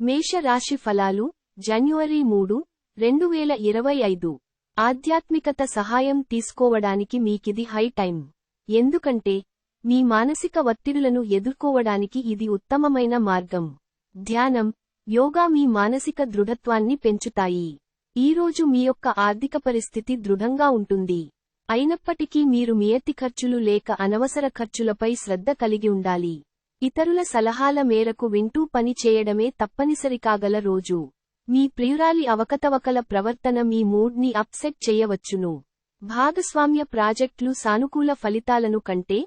మేష రాశి ఫలాలు జనవరి 3, 2025. ఆధ్యాత్మికత సహాయం తీసుకోవడానికి మీకిది హై టైం. ఎందుకంటే మీ మానసిక ఒత్తిడులను ఎదుర్కోవడానికి ఇది ఉత్తమమైన మార్గం. ధ్యానం, యోగా మీ మానసిక దృఢత్వాన్ని పెంచుతాయి. ఈరోజు మీ యొక్క ఆర్థిక పరిస్థితి దృఢంగా ఉంటుంది. అయినప్పటికీ మీరు మియతి ఖర్చులు లేక అనవసర ఖర్చులపై శ్రద్ధ కలిగి ఉండాలి. ఇతరుల సలహాల మేరకు వింటూ పని చేయడమే తప్పనిసరి కాగల రోజు. మీ ప్రియురాలి అవకతవకల ప్రవర్తన మీ మూడ్ని అప్సెట్ చేయవచ్చును. భాగస్వామ్య ప్రాజెక్టులు సానుకూల ఫలితాలను కంటే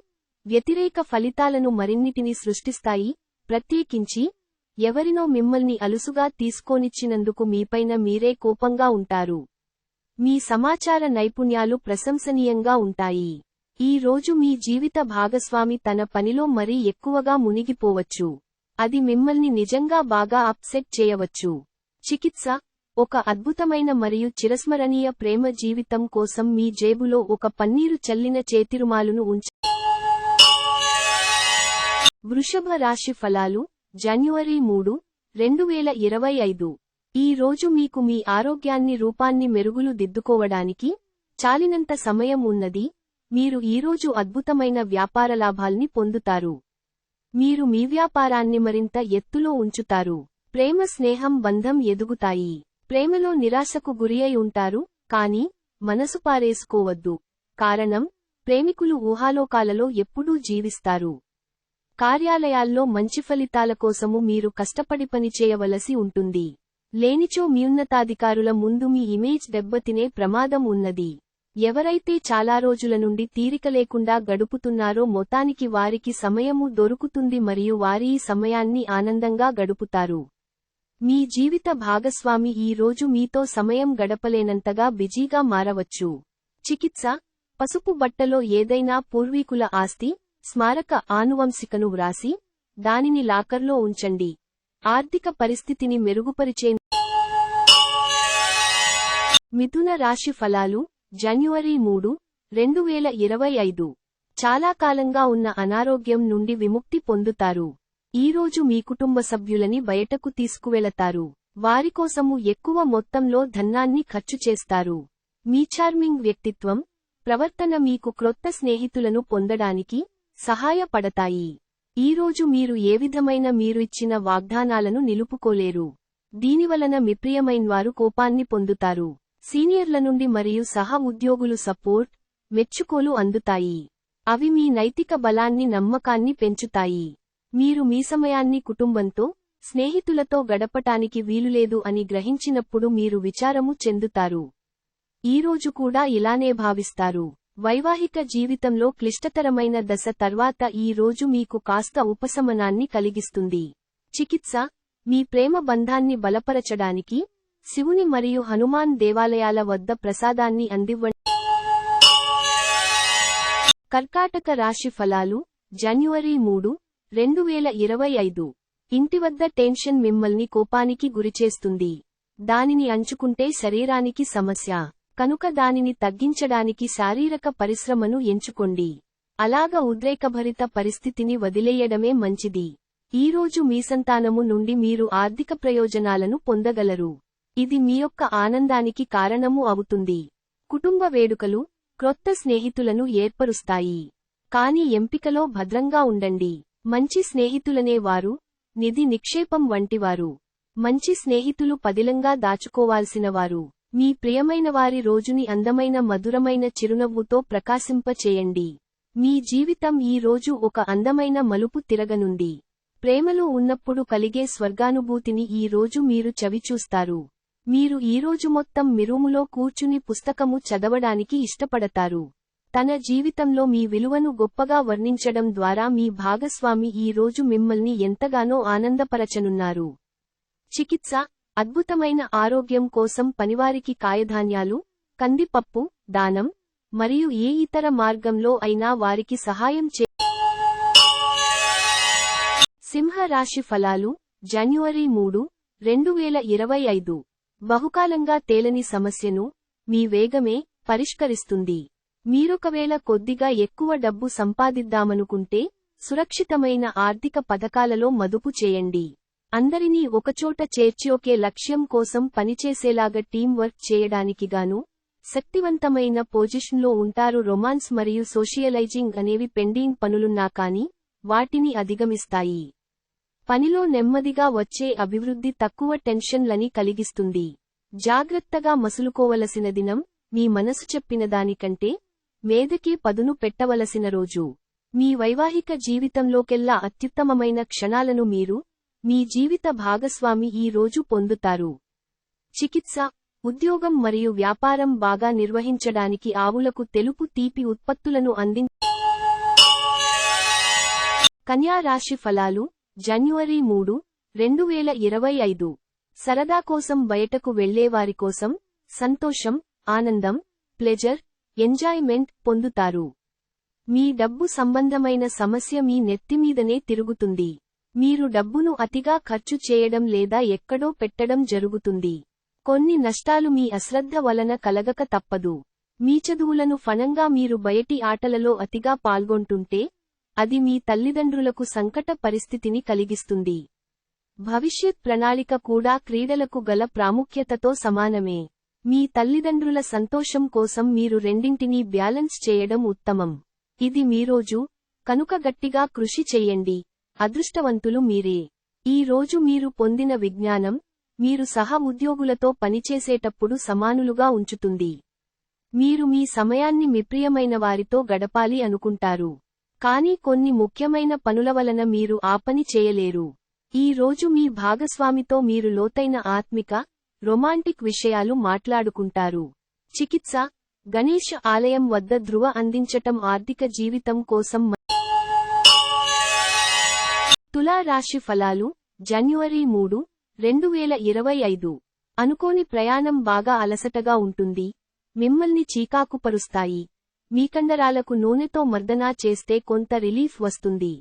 వ్యతిరేక ఫలితాలను మరిన్నిటిని సృష్టిస్తాయి. ప్రత్యేకించి ఎవరినో మిమ్మల్ని అలుసుగా తీసుకోనిచ్చినందుకు మీపైన మీరే కోపంగా ఉంటారు. మీ సమాచార నైపుణ్యాలు ప్రశంసనీయంగా ఉంటాయి. ఈ రోజు మీ జీవిత భాగస్వామి తన పనిలో మరీ ఎక్కువగా మునిగిపోవచ్చు. అది మిమ్మల్ని నిజంగా బాగా అప్సెట్ చేయవచ్చు. చికిత్స, ఒక అద్భుతమైన మరియు చిరస్మరణీయ ప్రేమ జీవితం కోసం మీ జేబులో ఒక పన్నీరు చల్లిన చేతిరుమాలును ఉంచండి. వృషభ రాశి ఫలాలు జనవరి 3, 2025. ఈ రోజు మీకు మీ ఆరోగ్యాన్ని రూపాన్ని మెరుగులు దిద్దుకోవడానికి చాలినంత సమయం ఉన్నది. మీరు ఈరోజు అద్భుతమైన వ్యాపార లాభాల్ని పొందుతారు. మీరు మీ వ్యాపారాన్ని మరింత ఎత్తులో ఉంచుతారు. ప్రేమ స్నేహం బంధం ఎదుగుతాయి. ప్రేమలో నిరాశకు గురియై ఉంటారు, కానీ మనసు పారేసుకోవద్దు. కారణం, ప్రేమికులు ఊహాలోకాలలో ఎప్పుడూ జీవిస్తారు. కార్యాలయాల్లో మంచి ఫలితాల కోసము మీరు కష్టపడి పనిచేయవలసి ఉంటుంది. లేనిచో మీఉన్నతాధికారుల ముందు మీ ఇమేజ్ దెబ్బతినే ప్రమాదం ఉన్నది. ఎవరైతే చాలా రోజుల నుండి తీరిక లేకుండా గడుపుతున్నారో మొత్తానికి వారికి సమయము దొరుకుతుంది మరియు వారి ఈ సమయాన్ని ఆనందంగా గడుపుతారు. మీ జీవిత భాగస్వామి ఈ రోజు మీతో సమయం గడపలేనంతగా బిజీగా మారవచ్చు. చికిత్స, పసుపు బట్టలో ఏదైనా పూర్వీకుల ఆస్తి, స్మారక ఆనువంశికను వ్రాసి దానిని లాకర్లో ఉంచండి. ఆర్థిక పరిస్థితిని మెరుగుపరిచే. మిథున రాశి ఫలాలు జనవరి 3, 2025. చాలా కాలంగా ఉన్న అనారోగ్యం నుండి విముక్తి పొందుతారు. ఈరోజు మీ కుటుంబ సభ్యులని బయటకు తీసుకువెళతారు. వారికోసము ఎక్కువ మొత్తంలో ధనాన్ని ఖర్చు చేస్తారు. మీ చార్మింగ్ వ్యక్తిత్వం, ప్రవర్తన మీకు క్రొత్త స్నేహితులను పొందడానికి సహాయపడతాయి. ఈరోజు మీరు ఏ విధమైన మీరు ఇచ్చిన వాగ్దానాలను నిలుపుకోలేరు. దీనివలన మీ ప్రియమైనవారు కోపాన్ని పొందుతారు. సీనియర్ల నుండి మరియు సహ ఉద్యోగులు సపోర్ట్, మెచ్చుకోలు అందుతాయి. అవి మీ నైతిక బలాన్ని నమ్మకాన్ని పెంచుతాయి. మీరు మీ సమయాన్ని కుటుంబంతో, స్నేహితులతో గడపటానికి వీలులేదు అని గ్రహించినప్పుడు మీరు విచారము చెందుతారు. ఈరోజు కూడా ఇలానే భావిస్తారు. వైవాహిక జీవితంలో క్లిష్టతరమైన దశ తర్వాత ఈ రోజు మీకు కాస్త ఉపశమనాన్ని కలిగిస్తుంది. చికిత్స, మీ ప్రేమ బంధాన్ని బలపరచడానికి శివుని మరియు హనుమాన్ దేవాలయాల వద్ద ప్రసాదాన్ని అందివ్వండి. కర్కాటక రాశి ఫలాలు జనవరి 3, 2025. ఇంటివద్ద టెన్షన్ మిమ్మల్ని కోపానికి గురిచేస్తుంది. దానిని అంచుకుంటే శరీరానికి సమస్య. కనుక దానిని తగ్గించడానికి శారీరక పరిశ్రమను ఎంచుకోండి. అలాగ ఉద్రేకభరిత పరిస్థితిని వదిలేయడమే మంచిది. ఈరోజు మీ సంతానము నుండి మీరు ఆర్థిక ప్రయోజనాలను పొందగలరు. ఇది మీ యొక్క ఆనందానికి కారణము అవుతుంది. కుటుంబ వేడుకలు, క్రొత్త స్నేహితులను ఏర్పరుస్తాయి. కానీ ఎంపికలో భద్రంగా ఉండండి. మంచి స్నేహితులనే వారు నిధి నిక్షేపం వంటివారు. మంచి స్నేహితులు పదిలంగా దాచుకోవాల్సినవారు. మీ ప్రియమైన వారి రోజుని అందమైన మధురమైన చిరునవ్వుతో ప్రకాశింపచేయండి. మీ జీవితం ఈ రోజు ఒక అందమైన మలుపు తిరగనుంది. ప్రేమలో ఉన్నప్పుడు కలిగే స్వర్గానుభూతిని ఈ రోజు మీరు చవిచూస్తారు. మీరు ఈరోజు మొత్తం మీ రూములో కూర్చుని పుస్తకము చదవడానికి ఇష్టపడతారు. తన జీవితంలో మీ విలువను గొప్పగా వర్ణించడం ద్వారా మీ భాగస్వామి ఈ రోజు మిమ్మల్ని ఎంతగానో ఆనందపరచనున్నారు. చికిత్స, అద్భుతమైన ఆరోగ్యం కోసం పనివారికి కాయధాన్యాలు, కందిపప్పు దానం మరియు ఏ ఇతర మార్గంలో అయినా వారికి సహాయం చే. సింహ రాశి ఫలాలు జనవరి 3, 2025. బహుకాలంగా తేలని సమస్యను మీ వేగమే పరిష్కరిస్తుంది. మీరొకవేళ కొద్దిగా ఎక్కువ డబ్బు సంపాదిద్దామనుకుంటే సురక్షితమైన ఆర్థిక పథకాలలో మదుపు చేయండి. అందరినీ ఒకచోట చేర్చి ఒకే లక్ష్యం కోసం పనిచేసేలాగా టీం వర్క్ చేయడానికి గాను శక్తివంతమైన పొజిషన్లో ఉంటారు. రొమాన్స్ మరియు సోషియలైజింగ్ అనేవి పెండింగ్ పనులున్నా కానీ వాటిని అధిగమిస్తాయి. పనిలో నెమ్మదిగా వచ్చే అభివృద్ధి తక్కువ టెన్షన్లని కలిగిస్తుంది. జాగ్రత్తగా మసులుకోవలసిన దినం, మీ మనసు చెప్పిన దానికంటే మేధకే పదును పెట్టవలసిన రోజు. మీ వైవాహిక జీవితంలోకెల్లా అత్యుత్తమమైన క్షణాలను మీరు, మీ జీవిత భాగస్వామి ఈ రోజు పొందుతారు. చికిత్స, ఉద్యోగం మరియు వ్యాపారం బాగా నిర్వహించడానికి ఆవులకు తెలుపు తీపి ఉత్పత్తులను కన్యా రాశి ఫలాలు జనవరి 3, 2025. సరదా కోసం బయటకు వెళ్లేవారి కోసం సంతోషం, ఆనందం, ప్లెజర్, ఎంజాయ్మెంట్ పొందుతారు. మీ డబ్బు సంబంధమైన సమస్య మీ నెత్తిమీదనే తిరుగుతుంది. మీరు డబ్బును అతిగా ఖర్చు చేయడం లేదా ఎక్కడో పెట్టడం జరుగుతుంది. కొన్ని నష్టాలు మీ అశ్రద్ధ వలన కలగక తప్పదు. మీ చదువులను ఫణంగా మీరు బయటి ఆటలలో అతిగా పాల్గొంటుంటే అది మీ తల్లిదండ్రులకు సంకట పరిస్థితిని కలిగిస్తుంది. భవిష్యత్ ప్రణాళిక కూడా క్రీడలకు గల ప్రాముఖ్యతతో సమానమే. మీ తల్లిదండ్రుల సంతోషం కోసం మీరు రెండింటినీ బ్యాలెన్స్ చేయడం ఉత్తమం. ఇది మీరోజు, కనుక గట్టిగా కృషి చెయ్యండి. అదృష్టవంతులు మీరే. ఈ రోజు మీరు పొందిన విజ్ఞానం మీరు సహ ఉద్యోగులతో పనిచేసేటప్పుడు సమానులుగా ఉంచుతుంది. మీరు మీ సమయాన్ని మిప్రియమైన వారితో గడపాలి అనుకుంటారు. కానీ కొన్ని ముఖ్యమైన పనుల వలన మీరు ఆ పని చేయలేరు. ఈ రోజు మీ భాగస్వామితో మీరు లోతైన ఆత్మిక, రొమాంటిక్ విషయాలు మాట్లాడుకుంటారు. చికిత్స, గణేష్ ఆలయం వద్ద ధృవ అందించటం ఆర్థిక జీవితం కోసం. తులా రాశి ఫలాలు జనవరి 3, 2025. అనుకోని ప్రయాణం బాగా అలసటగా ఉంటుంది. మిమ్మల్ని చీకాకుపరుస్తాయి. మీ కండరాలకు నూనెతో మర్దనా చేస్తే కొంత రిలీఫ్ వస్తుంది.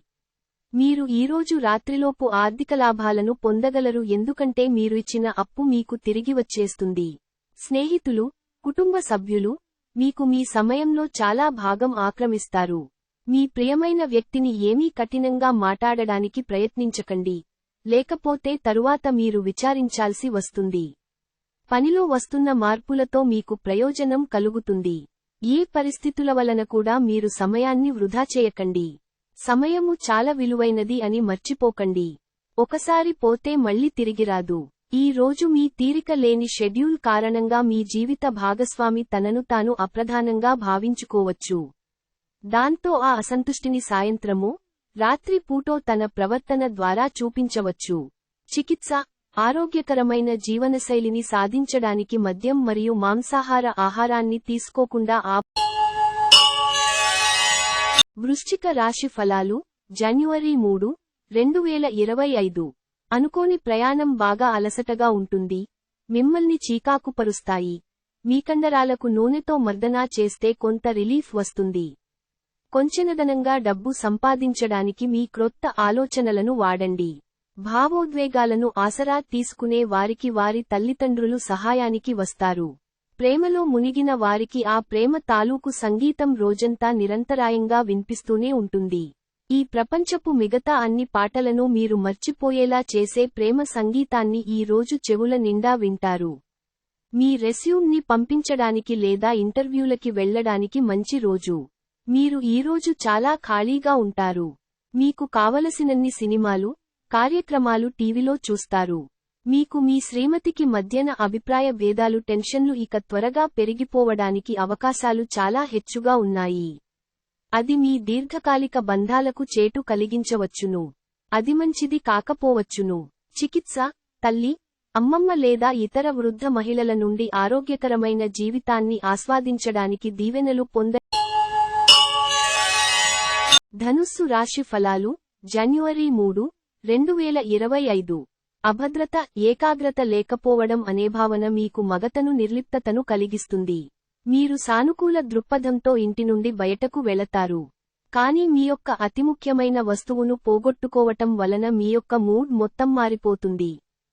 మీరు ఈరోజు రాత్రిలోపు ఆర్థిక లాభాలను పొందగలరు ఎందుకంటే మీరు ఇచ్చిన అప్పు మీకు తిరిగి వచ్చేస్తుంది. స్నేహితులు, కుటుంబ సభ్యులు మీకు మీ సమయంలో చాలా భాగం ఆక్రమిస్తారు. మీ ప్రియమైన వ్యక్తిని ఏమీ కఠినంగా మాట్లాడడానికి ప్రయత్నించకండి, లేకపోతే తరువాత మీరు విచారించాల్సి వస్తుంది. పనిలో వస్తున్న మార్పులతో మీకు ప్రయోజనం కలుగుతుంది. ఏ పరిస్థితుల వలన కూడా మీరు సమయాన్ని వృధా చేయకండి. సమయము చాలా విలువైనది అని మర్చిపోకండి. ఒకసారి పోతే మళ్లీ తిరిగిరాదు. ఈ రోజు మీ తీరిక లేని షెడ్యూల్ కారణంగా మీ జీవిత భాగస్వామి తనను తాను అప్రధానంగా భావించుకోవచ్చు. దాంతో ఆ అసంతుష్టిని సాయంత్రమో, రాత్రి పూటో తన ప్రవర్తన ద్వారా చూపించవచ్చు. చికిత్స, ఆరోగ్యకరమైన జీవనశైలిని సాధించడానికి మద్యం మరియు మాంసాహార ఆహారాన్ని తీసుకోకుండా వృశ్చిక రాశి ఫలాలు జనవరి 3, 2025. అనుకోని ప్రయాణం బాగా అలసటగా ఉంటుంది. మిమ్మల్ని చీకాకుపరుస్తాయి. మీ కండరాలకు నూనెతో మర్దనా చేస్తే కొంత రిలీఫ్ వస్తుంది. కొంచెనదనంగా డబ్బు సంపాదించడానికి మీ క్రొత్త ఆలోచనలను వాడండి. భావోద్వేగాలను ఆసరా తీసుకునే వారికి వారి తల్లిదండ్రులు సహాయానికి వస్తారు. ప్రేమలో మునిగిన వారికి ఆ ప్రేమ తాలూకు సంగీతం రోజంతా నిరంతరాయంగా వినిపిస్తూనే ఉంటుంది. ఈ ప్రపంచపు మిగతా అన్ని పాటలను మీరు మర్చిపోయేలా చేసే ప్రేమ సంగీతాన్ని ఈ రోజు చెవుల నిండా వింటారు. మీ రెస్యూమ్ని పంపించడానికి లేదా ఇంటర్వ్యూలకి వెళ్లడానికి మంచి రోజు. మీరు ఈరోజు చాలా ఖాళీగా ఉంటారు. మీకు కావలసినన్ని సినిమాలు, కార్యక్రమాలు టీవీలో చూస్తారు. మీకు మీ శ్రీమతికి మధ్యన అభిప్రాయ భేదాలు టెన్షన్లు ఇక త్వరగా పెరిగిపోవడానికి అవకాశాలు చాలా హెచ్చుగా ఉన్నాయి. అది మీ దీర్ఘకాలిక బంధాలకు చేటు కలిగించవచ్చును. అది మంచిది కాకపోవచ్చును. చికిత్స, తల్లి, అమ్మమ్మ లేదా ఇతర వృద్ధ మహిళల నుండి ఆరోగ్యకరమైన జీవితాన్ని ఆస్వాదించడానికి దీవెనలు ధనుస్సు రాశి ఫలాలు జనవరి 3, 2025. అభద్రత, ఏకాగ్రత లేకపోవడం అనే భావన మీకు మగతను నిర్లిప్తతను కలిగిస్తుంది. మీరు సానుకూల దృక్పథంతో ఇంటి నుండి బయటకు వెళతారు. కానీ మీ యొక్క అతి ముఖ్యమైన వస్తువును పోగొట్టుకోవటం వలన మీ యొక్క మూడ్ మొత్తం మారిపోతుంది.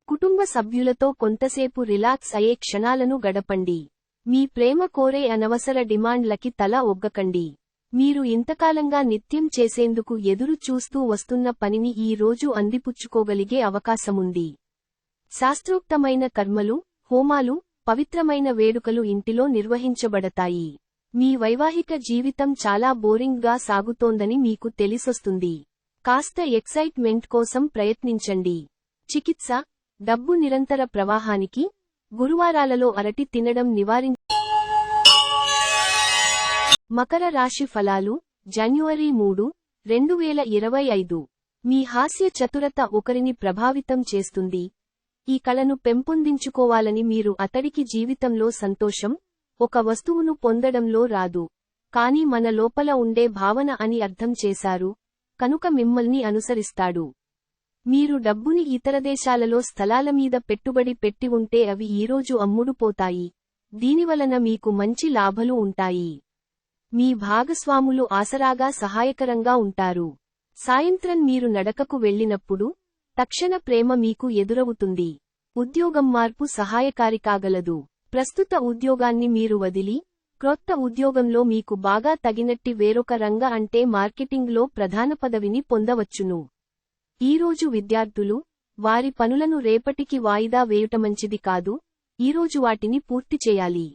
కుటుంబ సభ్యులతో కొంతసేపు రిలాక్స్ అయ్యే క్షణాలను గడపండి. మీ ప్రేమ కోరే అనవసర డిమాండ్లకి తల ఒగ్గకండి. మీరు ఇంతకాలంగా నిత్యం చేసేందుకు ఎదురు చూస్తూ వస్తున్న పనిని ఈ రోజు అందిపుచ్చుకోగలిగే అవకాశముంది. శాస్త్రోక్తమైన కర్మలు, హోమాలు, పవిత్రమైన వేడుకలు ఇంటిలో నిర్వహించబడతాయి. మీ వైవాహిక జీవితం చాలా బోరింగ్గా సాగుతోందని మీకు తెలిసొస్తుంది. కాస్త ఎక్సైట్మెంట్ కోసం ప్రయత్నించండి. చికిత్స, డబ్బు నిరంతర ప్రవాహానికి, గురువారాలలో అరటి తినడం నివారించ. మకర రాశి ఫలాలు, జనవరి 3, 2025. మీ హాస్య చతురత ఒకరిని ప్రభావితం చేస్తుంది. ఈ కళను పెంపొందించుకోవాలని మీరు అతడికి జీవితంలో సంతోషం, ఒక వస్తువును పొందడంలో రాదు, కానీ మన లోపల ఉండే భావన అని అర్థం చేశారు, కనుక మిమ్మల్ని అనుసరిస్తాడు. మీరు డబ్బుని ఇతర దేశాలలో స్థలాల మీద పెట్టుబడి పెట్టి ఉంటే అవి ఈరోజు అమ్ముడుపోతాయి. దీనివలన మీకు మంచి లాభాలు ఉంటాయి. మీ భాగస్వాములు ఆసరాగా సహాయకరంగా ఉంటారు. సాయంత్రం మీరు నడకకు వెళ్ళినప్పుడు తక్షణ ప్రేమ మీకు ఎదురవుతుంది. ఉద్యోగం మార్పు సహాయకారి కాగలదు. ప్రస్తుత ఉద్యోగాన్ని మీరు వదిలి క్రొత్త ఉద్యోగంలో మీకు బాగా తగినట్టి వేరొక రంగ అంటే మార్కెటింగ్లో ప్రధాన పదవిని పొందవచ్చును. ఈరోజు విద్యార్థులు వారి పనులను రేపటికి వాయిదా వేయుటమంచిది కాదు, ఈరోజు వాటిని పూర్తి చేయాలి.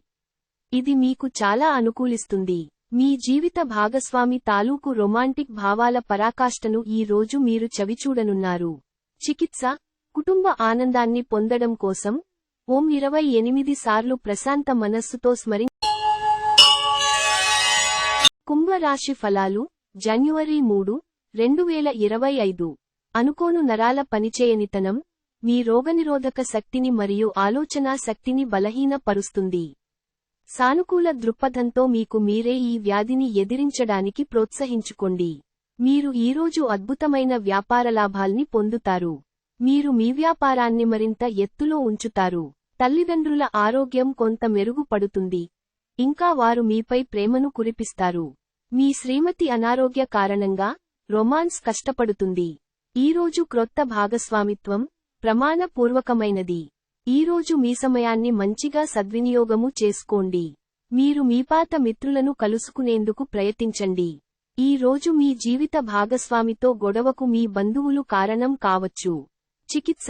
ఇది మీకు చాలా అనుకూలిస్తుంది. మీ జీవిత భాగస్వామి తాలూకు రొమాంటిక్ భావాల పరాకాష్ఠను ఈ రోజు మీరు చవిచూడనున్నారు. చికిత్స, కుటుంబ ఆనందాన్ని పొందడం కోసం ఓం 28 సార్లు ప్రశాంత మనస్సుతో స్మరి. కుంభరాశి ఫలాలు, జనవరి 3, 2025. అనుకోను నరాల పనిచేయనితనం మీ రోగనిరోధక శక్తిని మరియు ఆలోచనా శక్తిని బలహీనపరుస్తుంది. సానుకూల దృక్పథంతో మీకు మీరే ఈ వ్యాధిని ఎదిరించడానికి ప్రోత్సహించుకోండి. మీరు ఈరోజు అద్భుతమైన వ్యాపార లాభాల్ని పొందుతారు. మీరు మీ వ్యాపారాన్ని మరింత ఎత్తులో ఉంచుతారు. తల్లిదండ్రుల ఆరోగ్యం కొంత మెరుగుపడుతుంది, ఇంకా వారు మీపై ప్రేమను కురిపిస్తారు. మీ శ్రీమతి అనారోగ్య కారణంగా రొమాన్స్ కష్టపడుతుంది. ఈరోజు క్రొత్త భాగస్వామిత్వం ప్రమాణపూర్వకమైనది. ఈరోజు మీ సమయాన్ని మంచిగా సద్వినియోగము చేసుకోండి. మీరు మీ పాత మిత్రులను కలుసుకునేందుకు ప్రయత్నించండి. ఈ రోజు మీ జీవిత భాగస్వామితో గొడవకు మీ బంధువులు కారణం కావచ్చు. చికిత్స,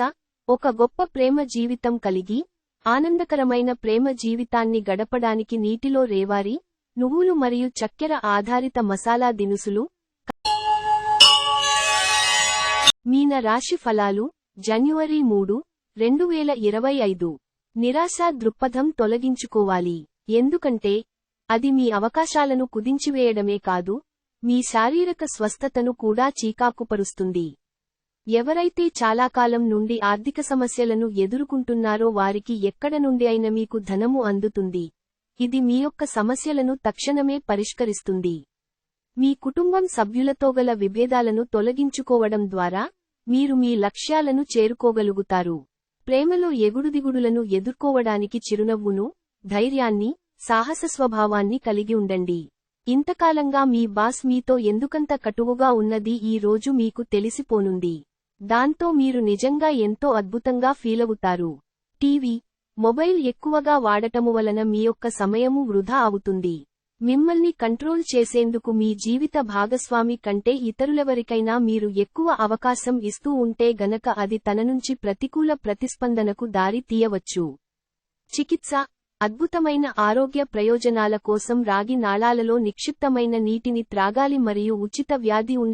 ఒక గొప్ప ప్రేమ జీవితం కలిగి ఆనందకరమైన ప్రేమ జీవితాన్ని గడపడానికి నీటిలో రేవారి, నువ్వులు మరియు చక్కెర ఆధారిత మసాలా దినుసులు. మీన రాశి ఫలాలు, జనవరి 3, 2025. నిరాశా దృక్పథం తొలగించుకోవాలి, ఎందుకంటే అది మీ అవకాశాలను కుదించివేయడమే కాదు, మీ శారీరక స్వస్థతను కూడా చీకాకుపరుస్తుంది. ఎవరైతే చాలా కాలం నుండి ఆర్థిక సమస్యలను ఎదుర్కొంటున్నారో వారికి ఎక్కడ నుండి అయినా మీకు ధనము అందుతుంది. ఇది మీ యొక్క సమస్యలను తక్షణమే పరిష్కరిస్తుంది. మీ కుటుంబం సభ్యులతో గల విభేదాలను తొలగించుకోవడం ద్వారా మీరు మీ లక్ష్యాలను చేరుకోగలుగుతారు. ప్రేమలో ఎగుడుదిగుడులను ఎదుర్కోవడానికి చిరునవ్వును, ధైర్యాన్ని, సాహస స్వభావాన్ని కలిగి ఉండండి. ఇంతకాలంగా మీ బాస్ మీతో ఎందుకంత కటువుగా ఉన్నది ఈ రోజు మీకు తెలిసిపోనుంది. దాంతో మీరు నిజంగా ఎంతో అద్భుతంగా ఫీలవుతారు. టీవీ, మొబైల్ ఎక్కువగా వాడటము వలన మీ యొక్క సమయము వృధా అవుతుంది. మిమ్మల్ని కంట్రోల్ చేసేందుకు మీ జీవిత భాగస్వామి కంటే ఇతరులెవరికైనా మీరు ఎక్కువ అవకాశం ఇస్తూ ఉంటే గనక అది తన నుంచి ప్రతికూల ప్రతిస్పందనకు దారి తీయవచ్చు. చికిత్స, అద్భుతమైన ఆరోగ్య ప్రయోజనాల కోసం రాగి నాళాలలో నిక్షిప్తమైన నీటిని త్రాగాలి మరియు ఉచిత వ్యాధి ఉండ